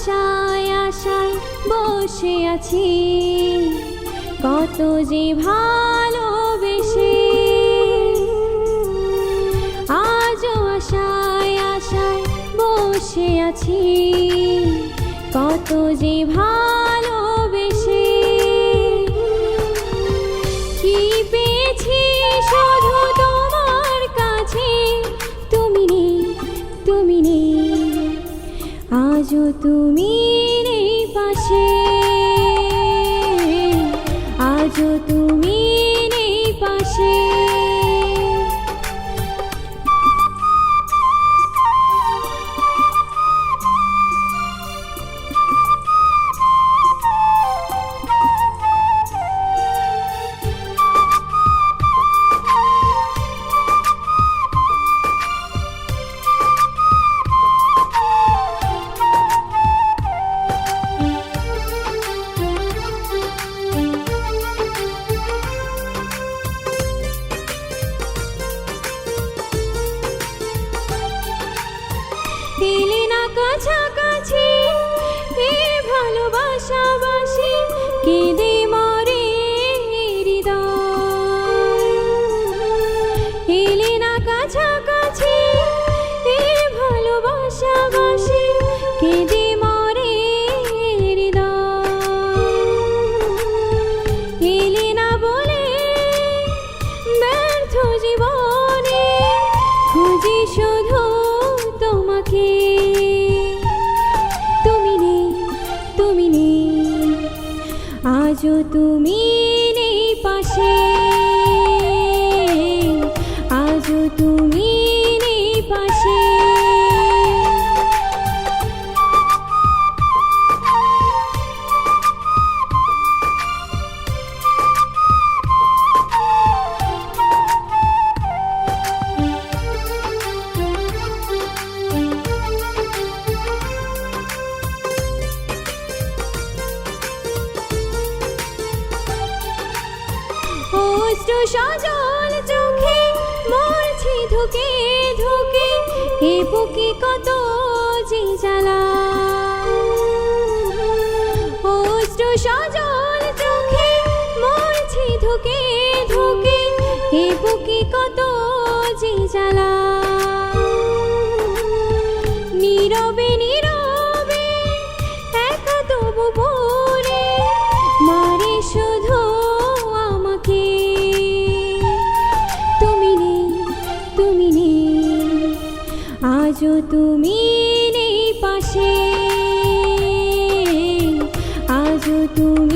আশায় আশায় বসে আছি, কত যে ভালোবেসে। আজও আশায় আশায় বসে আছি, কত যে ভালোবেসে। কি পেয়েছি শুধু তোমার কাছে, তুমি নেই, তুমি নেই, আজও তুমি নেই পাশে, আজও তুমি নেই পাশে। এলে না কাছাকাছি, এ ভালোবাসাবাসি, কেঁদে মরে হৃদয়। এলে না কাছাকাছি, এ ভালোবাসাবাসি, কেঁদে মরে হৃদয়। এলে না বলে ব্যর্থ জীবনে, খুঁজি শুধু তোমাকে। তুমি নেই, তুমি নেই, আজও তুমি নেই পাশে, আজও তুমি নেই পাশে। অশ্রু সজল চোখে মরছি ধুকে ধুকে, এ বুকে কত যে জ্বালা। অশ্রু সজল চোখে মরছি ধুকে ধুকে, এ বুকে কত যে জ্বালা। নীরবে নীরবে একা তবু পড়ে মারে শুধু আমাকে। তুমি নেই, তুমি নেই, আজও তুমি নেই পাশে, আজও তুমি